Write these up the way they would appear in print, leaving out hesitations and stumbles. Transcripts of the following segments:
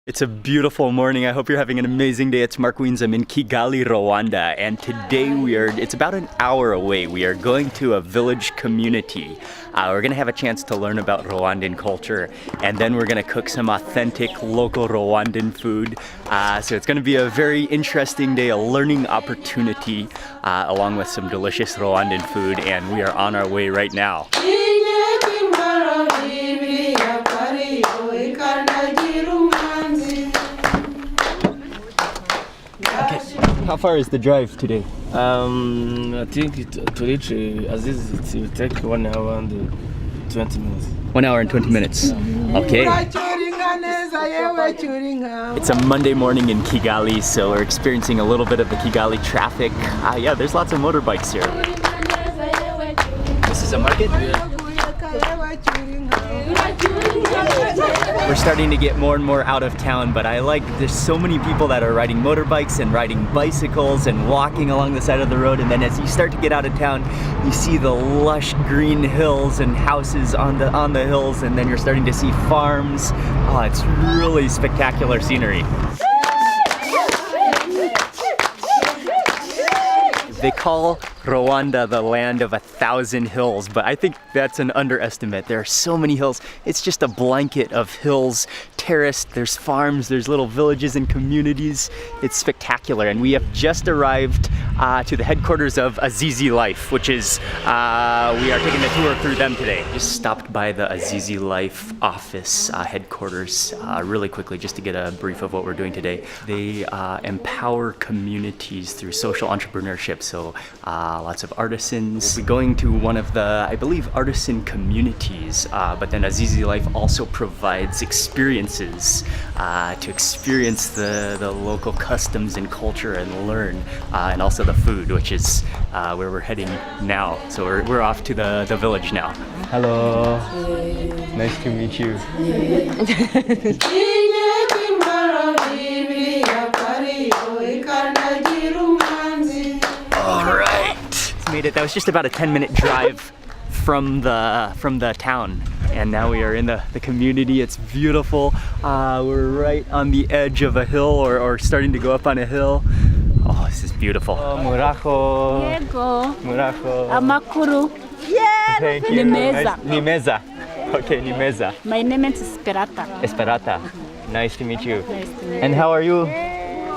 It's a beautiful morning. I hope you're having an amazing day. It's Mark Weens. I'm in Kigali, Rwanda, and today it's about an hour away. We are going to a village community. We're gonna have a chance to learn about Rwandan culture, and then we're gonna cook some authentic local Rwandan food. So it's gonna be a very interesting day, a learning opportunity, along with some delicious Rwandan food, and we are on our way right now. How far is the drive today? I think to reach Aziz it will take 1 hour and 20 minutes. 1 hour and 20 minutes. Okay. It's a Monday morning in Kigali, so we're experiencing a little bit of the Kigali traffic. Yeah, there's lots of motorbikes here. This is a market? We're starting to get more and more out of town, but I like there's so many people that are riding motorbikes and riding bicycles and walking along the side of the road, and then as you start to get out of town, you see the lush green hills and houses on the hills, and then you're starting to see farms. Oh, it's really spectacular scenery. They call Rwanda the land of 1,000 hills, but I think that's an underestimate. There are so many hills. It's just a blanket of hills, terraced, there's farms, there's little villages and communities. It's spectacular, and we have just arrived to the headquarters of Azizi Life, which is, we are taking a tour through them today. Just stopped by the Azizi Life office headquarters really quickly just to get a brief of what we're doing today. They empower communities through social entrepreneurship, so lots of artisans. We'll be going to one of the, I believe, artisan communities, but then Azizi Life also provides experiences to experience the local customs and culture and learn, and also the food, which is where we're heading now. So we're off to the village now. Hello. Nice to meet you. Made it. That was just about a 10-minute drive from the town, and now we are in the community. It's beautiful. We're right on the edge of a hill, or starting to go up on a hill. Oh, this is beautiful. Muraho. Yego. Muraho. Amakuru. Yeah. Thank you. Nimeza. Nimeza. Okay, Nimeza. My name is Esperata. Esperata. Nice to meet you. Nice to meet you. And how are you?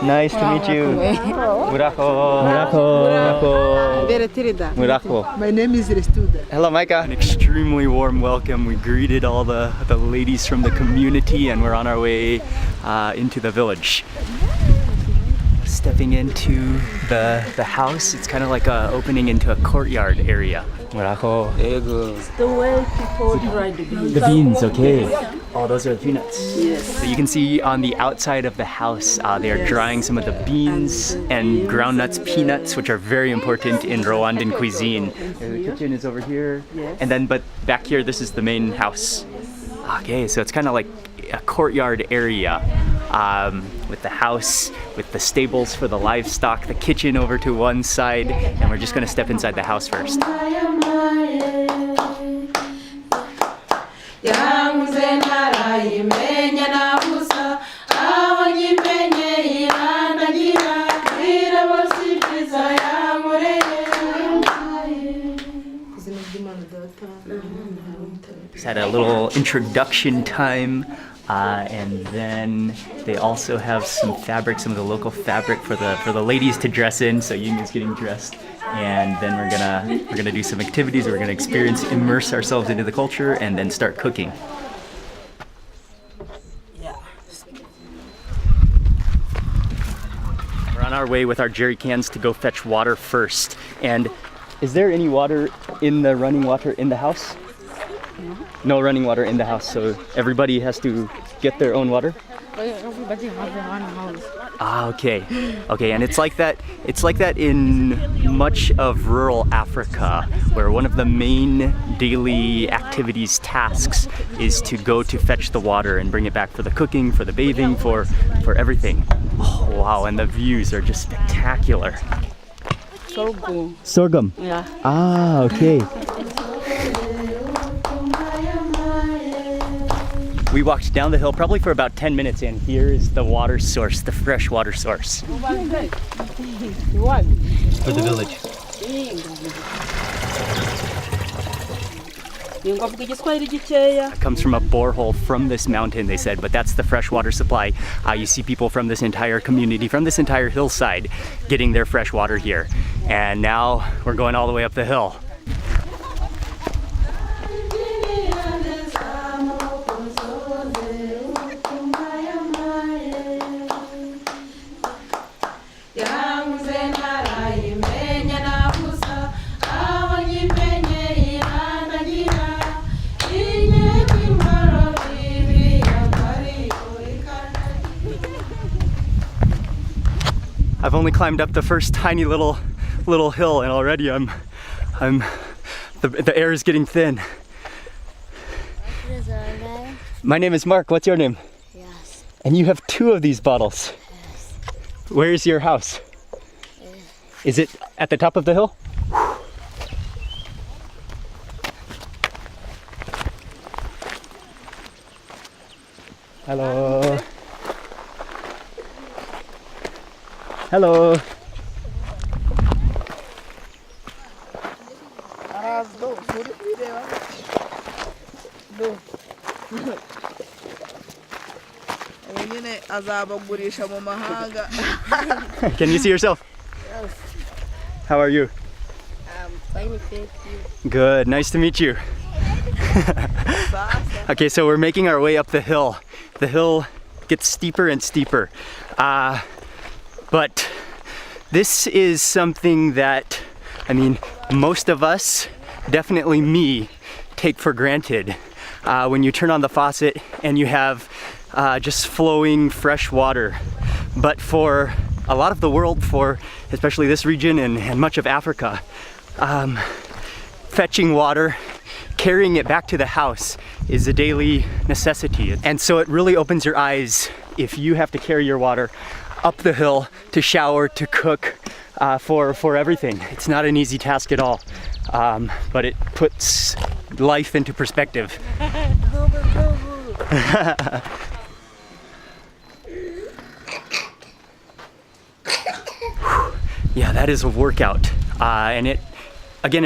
Nice to meet you. Muraho. Muraho. Muraho. My name is Restuda. Hello, Micah. An extremely warm welcome. We greeted all the ladies from the community, and we're on our way into the village. Stepping into the house, it's kind of like opening into a courtyard area. Muraho. The way people dry the beans. The beans, okay. Oh, those are the peanuts. Yes. So you can see on the outside of the house, they are drying some of the beans and ground nuts, peanuts, which are very important in Rwandan cuisine. The kitchen is over here, and then but back here, this is the main house. Okay, so it's kind of like a courtyard area with the house, with the stables for the livestock, the kitchen over to one side, and we're just going to step inside the house first. Just had a little introduction time, and then they also have some fabric, some of the local fabric for the ladies to dress in. So Ying getting dressed, and then we're gonna do some activities. We're gonna immerse ourselves into the culture, and then start cooking. We're on our way with our jerry cans to go fetch water first. And is there any water in the running water in the house? No running water in the house, so everybody has to get their own water? Everybody has their own house. Ah, okay. Okay, and it's like that in much of rural Africa, where one of the main daily activities, tasks, is to go to fetch the water and bring it back for the cooking, for the bathing, for everything. Oh, wow, and the views are just spectacular. Sorghum. Sorghum? Yeah. Ah, okay. We walked down the hill probably for about 10 minutes, and here is the water source, the fresh water source. For the village. It comes from a borehole from this mountain, they said, but that's the fresh water supply. You see people from this entire community, from this entire hillside, getting their fresh water here. And now we're going all the way up the hill. I've only climbed up the first tiny little hill, and already the air is getting thin. What is our name? My name is Mark. What's your name? Yes. And you have 2 of these bottles. Yes. Where's your house? Is it at the top of the hill? Hello. Hello. Can you see yourself? Yes. How are you? Fine, thank you. Good. Nice to meet you. Okay, so we're making our way up the hill. The hill gets steeper and steeper. But this is something that, I mean, most of us, definitely me, take for granted. When you turn on the faucet and you have just flowing fresh water. But for a lot of the world, for especially this region and much of Africa, fetching water, carrying it back to the house is a daily necessity. And so it really opens your eyes if you have to carry your water up the hill to shower, to cook, for everything. It's not an easy task at all, but it puts life into perspective. Yeah, that is a workout, and it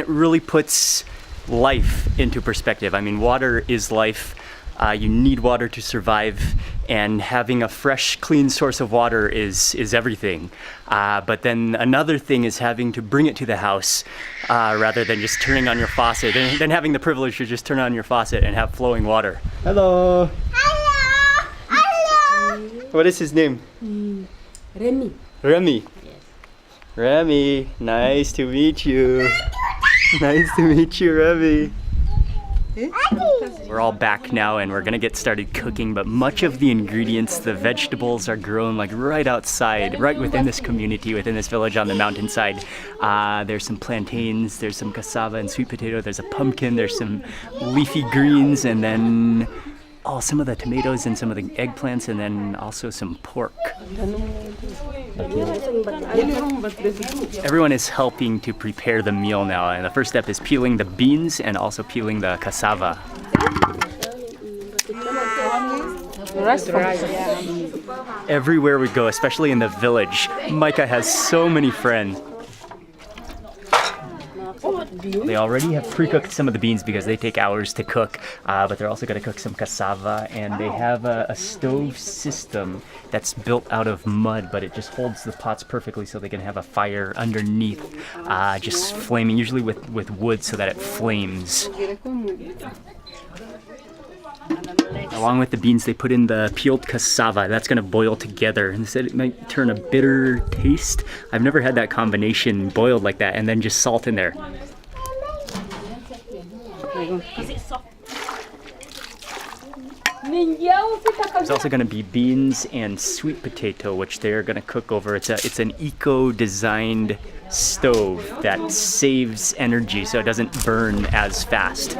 really puts life into perspective. I mean, water is life. You need water to survive, and having a fresh, clean source of water is everything. But then another thing is having to bring it to the house rather than just turning on your faucet, and then having the privilege to just turn on your faucet and have flowing water. Hello. Hello. Hello. What is his name? Remy. Remy. Remy, nice to meet you. Nice to meet you, Remy. We're all back now and we're gonna get started cooking, but much of the ingredients, the vegetables, are grown like right outside, right within this community, within this village on the mountainside. There's some plantains, there's some cassava and sweet potato, there's a pumpkin, there's some leafy greens, and then some of the tomatoes and some of the eggplants, and then also some pork. Everyone is helping to prepare the meal now, and the first step is peeling the beans and also peeling the cassava. Everywhere we go, especially in the village, Micah has so many friends. They already have pre-cooked some of the beans because they take hours to cook, but they're also going to cook some cassava, and they have a stove system that's built out of mud, but it just holds the pots perfectly so they can have a fire underneath, just flaming, usually with wood so that it flames. Along with the beans, they put in the peeled cassava. That's going to boil together, and they said it might turn a bitter taste. I've never had that combination boiled like that, and then just salt in there. There's also going to be beans and sweet potato, which they're going to cook over. It's an eco-designed stove that saves energy so it doesn't burn as fast.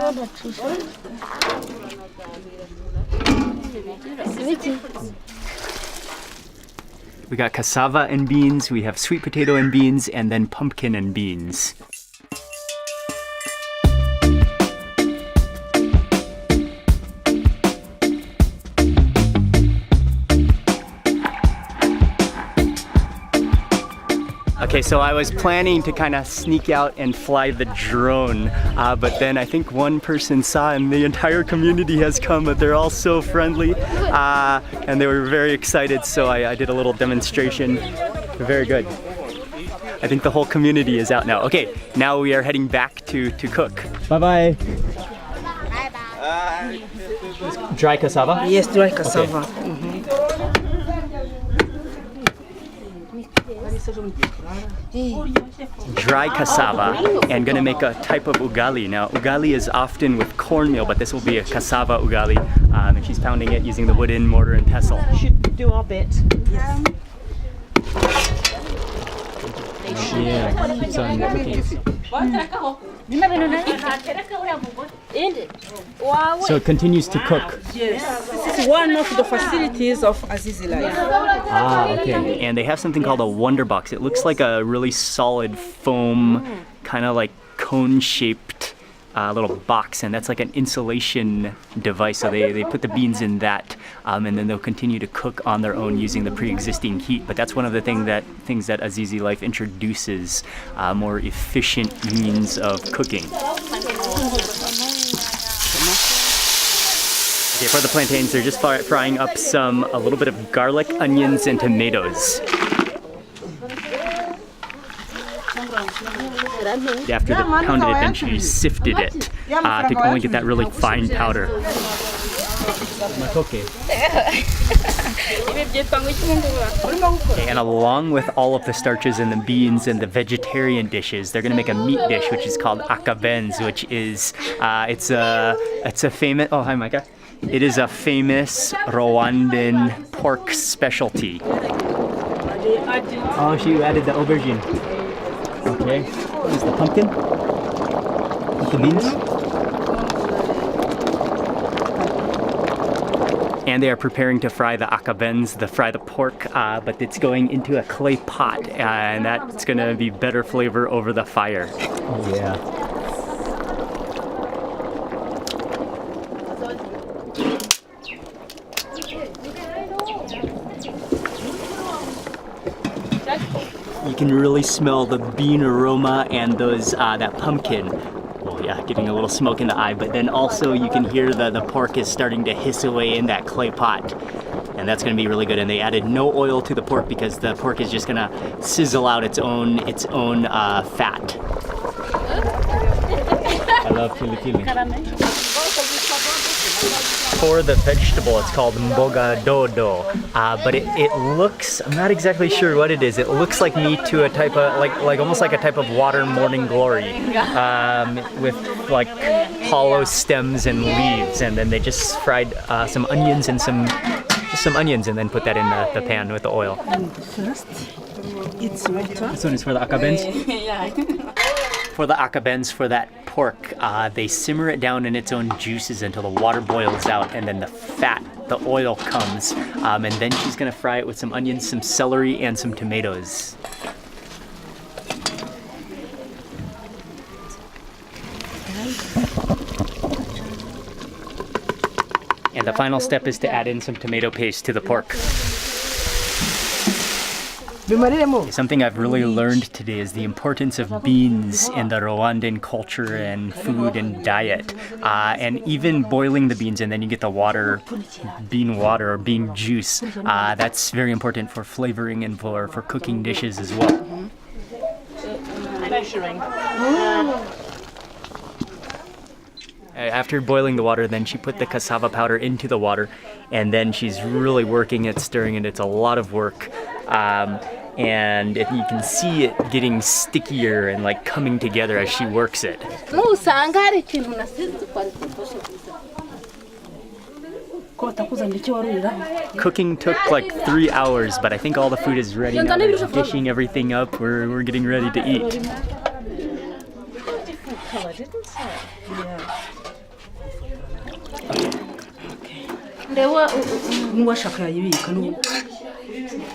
We got cassava and beans, we have sweet potato and beans, and then pumpkin and beans. Okay, so I was planning to kind of sneak out and fly the drone, but then I think one person saw and the entire community has come, but they're all so friendly, and they were very excited, so I did a little demonstration. Very good. I think the whole community is out now. Okay, now we are heading back to cook. Bye-bye. Bye-bye. Dry cassava? Yes, dry cassava. Dry cassava, and gonna make a type of ugali. Now, ugali is often with cornmeal, but this will be a cassava ugali, and she's pounding it using the wooden mortar and pestle. Should do our bit. Yeah, keeps on cooking. So it continues to cook. Yes, this is one of the facilities of Azizi Life. Ah, okay. And they have something called a wonder box. It looks like a really solid foam, kind of like cone-shaped little box, and that's like an insulation device. So they put the beans in that, and then they'll continue to cook on their own using the pre-existing heat. But that's one of the things that Azizi Life introduces, more efficient means of cooking. Okay, for the plantains, they're just frying up a little bit of garlic, onions, and tomatoes. After they pounded it, then she sifted it to only get that really fine powder. Okay, and along with all of the starches and the beans and the vegetarian dishes, they're gonna make a meat dish which is called akabenz, which is it's a famous. Oh, hi, Micah. It is a famous Rwandan pork specialty. Oh, she added the aubergine. Okay, here's the pumpkin with the beans. And they are preparing to fry the akabenz, fry the pork, but it's going into a clay pot, and that's gonna be better flavor over the fire. Yeah. You can really smell the bean aroma and those that pumpkin. Oh yeah, getting a little smoke in the eye, but then also you can hear the pork is starting to hiss away in that clay pot. And that's gonna be really good. And they added no oil to the pork because the pork is just gonna sizzle out its own fat. I love pili. For the vegetable, it's called mboga dodo, but it looks, I'm not exactly sure what it is. It looks like meat to a type of, like almost like a type of water morning glory, with like hollow stems and leaves, and then they just fried some onions and some onions, and then put that in the pan with the oil. First, it's water. This one is for the akabenz? For the akabenz, for that pork, they simmer it down in its own juices until the water boils out, and then the fat, the oil comes, and then she's gonna fry it with some onions, some celery, and some tomatoes. And the final step is to add in some tomato paste to the pork. Something I've really learned today is the importance of beans in the Rwandan culture and food and diet. And even boiling the beans and then you get the water, bean water or bean juice, that's very important for flavoring and for cooking dishes as well. After boiling the water, then she put the cassava powder into the water, and then she's really working it, stirring it. It's a lot of work. And you can see it getting stickier and like coming together as she works it. Cooking took like 3 hours, but I think all the food is ready now. They're dishing everything up. We're getting ready to eat.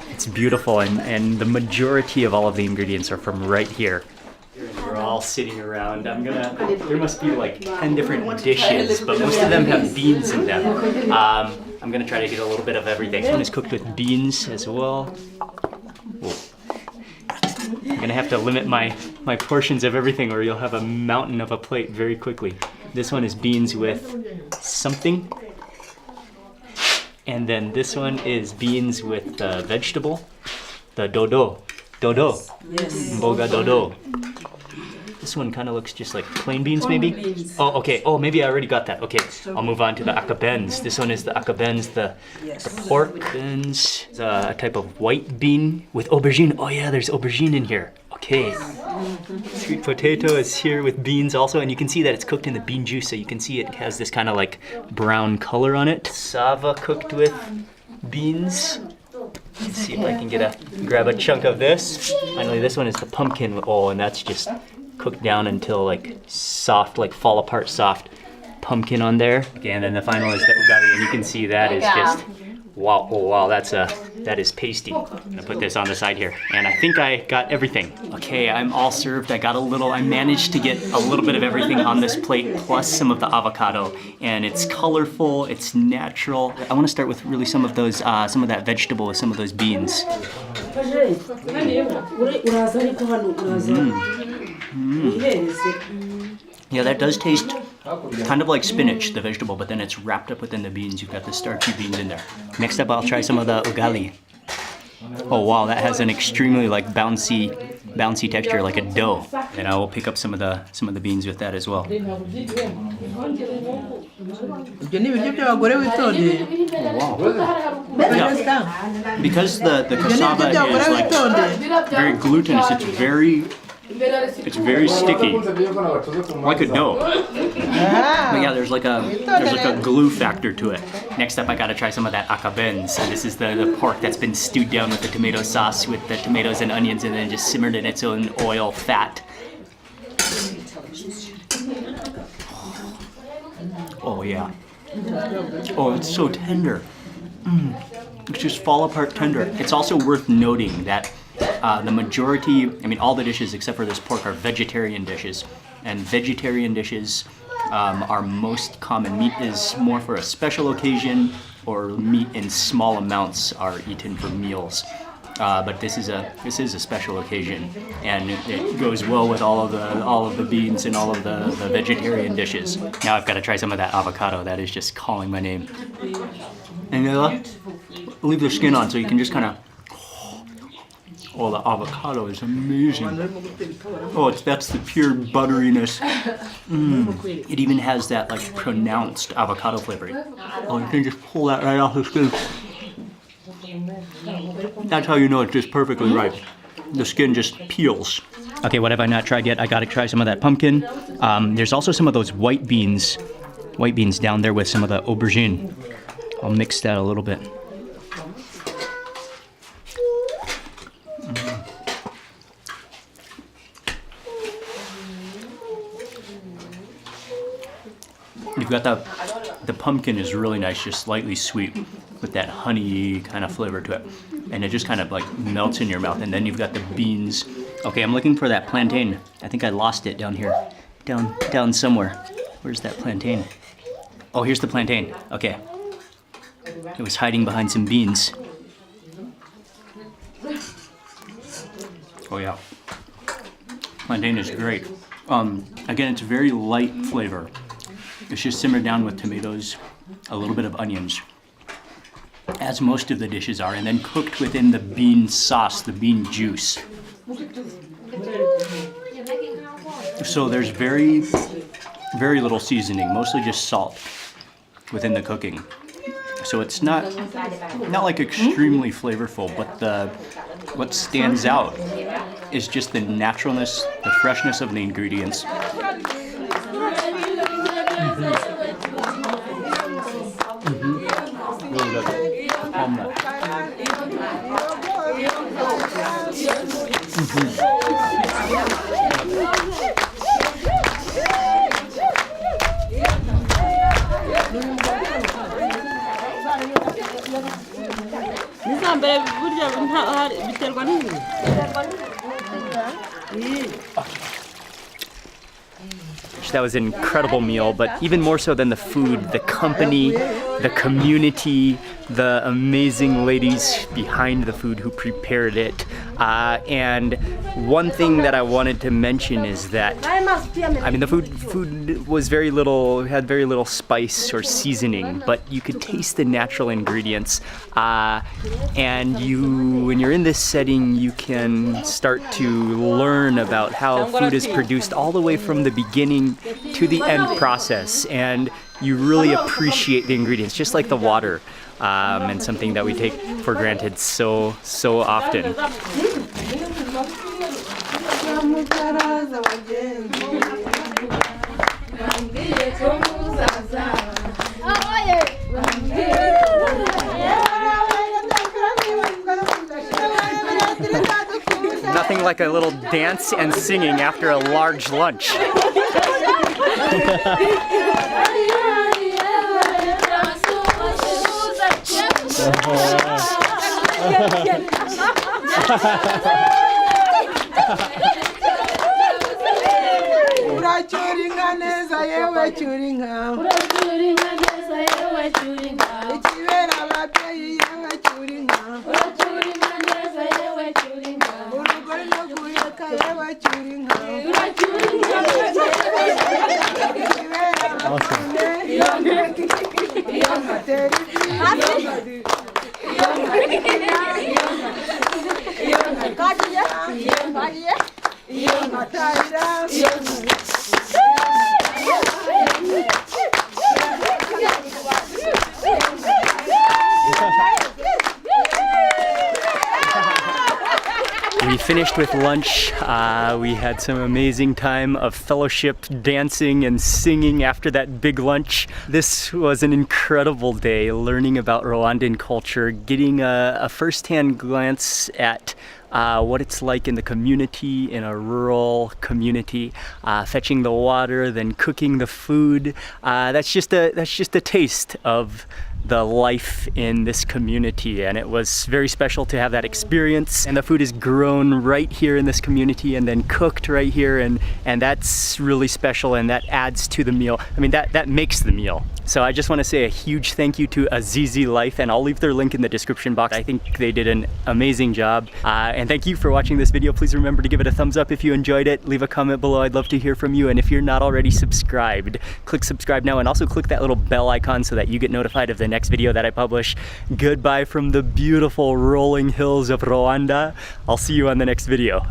It's beautiful, and the majority of all of the ingredients are from right here. We're all sitting around. There must be like 10 different dishes, but most of them have beans in them. I'm gonna try to get a little bit of everything. This one is cooked with beans as well. I'm gonna have to limit my portions of everything or you'll have a mountain of a plate very quickly. This one is beans with something. And then this one is beans with the vegetable, the dodo. Dodo. Yes. Mboga dodo. This one kind of looks just like plain beans, maybe? Beans. Oh, okay. Oh, maybe I already got that. Okay, I'll move on to the akabens. This one is the akabens, the pork beans. It's a type of white bean with aubergine. Oh yeah, there's aubergine in here. Okay. Sweet potato is here with beans also, and you can see that it's cooked in the bean juice, so you can see it has this kind of like brown color on it. Sava cooked with beans. Let's see if I can grab a chunk of this. Finally, this one is the pumpkin. Oh, and that's just cooked down until like soft, like fall apart soft pumpkin on there. Okay, and then the final is the ugali, and you can see that is just wow. Oh wow, that is pasty. I'm gonna put this on the side here, and I think I got everything. Okay, I'm all served. I managed to get a little bit of everything on this plate, plus some of the avocado, and it's colorful, it's natural. I want to start with really some of that vegetable with some of those beans. Yeah, that does taste kind of like spinach, the vegetable, but then it's wrapped up within the beans. You've got the starchy beans in there. Next up, I'll try some of the ugali. Oh wow, that has an extremely like bouncy texture, like a dough. And I will pick up some of the beans with that as well. Oh, wow. Yeah. Because the cassava is like very glutinous, it's very sticky, like a dough. But yeah, there's like a glue factor to it. Next up, I gotta try some of that akabens. And this is the pork that's been stewed down with the tomato sauce, with the tomatoes and onions, and then just simmered in its own oil fat. Oh yeah. Oh, it's so tender. It's just fall apart tender. It's also worth noting that the majority, all the dishes except for this pork are vegetarian dishes. And vegetarian dishes are most common. Meat is more for a special occasion, or meat in small amounts are eaten for meals. But this is a special occasion, and it goes well with all of the beans and all of the vegetarian dishes. Now I've got to try some of that avocado. That is just calling my name. And leave the skin on so you can just kind of. Oh, the avocado is amazing. Oh, that's the pure butteriness. It even has that like pronounced avocado flavor. Oh, you can just pull that right off the skin. That's how you know it's just perfectly ripe. The skin just peels. Okay, what have I not tried yet? I gotta try some of that pumpkin. There's also some of those white beans down there with some of the aubergine. I'll mix that a little bit. You've got the pumpkin is really nice, just slightly sweet with that honey kind of flavor to it. And it just kind of like melts in your mouth. And then you've got the beans. Okay, I'm looking for that plantain. I think I lost it down here. Down somewhere. Where's that plantain? Oh, here's the plantain. Okay. It was hiding behind some beans. Oh yeah. Plantain is great. Again, it's very light flavor. It's just simmered down with tomatoes, a little bit of onions, as most of the dishes are, and then cooked within the bean sauce, the bean juice. So there's very, very little seasoning, mostly just salt within the cooking. So it's not like extremely flavorful, but what stands out is just the naturalness, the freshness of the ingredients. Really good. The palm nut. That was an incredible meal, but even more so than the food, the company, the community, the amazing ladies behind the food who prepared it. And one thing that I wanted to mention is that, I mean, the food was very little, had very little spice or seasoning, but you could taste the natural ingredients. And when you're in this setting, you can start to learn about how food is produced all the way from the beginning to the end process. And you really appreciate the ingredients, just like the water, and something that we take for granted so often. Nothing like a little dance and singing after a large lunch. We finished with lunch. We had some amazing time of fellowship, dancing and singing after that big lunch. This was an incredible day learning about Rwandan culture, getting a first-hand glance at what it's like in the community, in a rural community, fetching the water, then cooking the food. That's just a taste of the life in this community, and it was very special to have that experience. And the food is grown right here in this community and then cooked right here, and that's really special, and that adds to the meal. I mean, that makes the meal. So I just want to say a huge thank you to Azizi Life, and I'll leave their link in the description box. I think they did an amazing job. And thank you for watching this video. Please remember to give it a thumbs up if you enjoyed it. Leave a comment below. I'd love to hear from you. And if you're not already subscribed, click subscribe now, and also click that little bell icon so that you get notified of the next video that I publish. Goodbye from the beautiful rolling hills of Rwanda. I'll see you on the next video.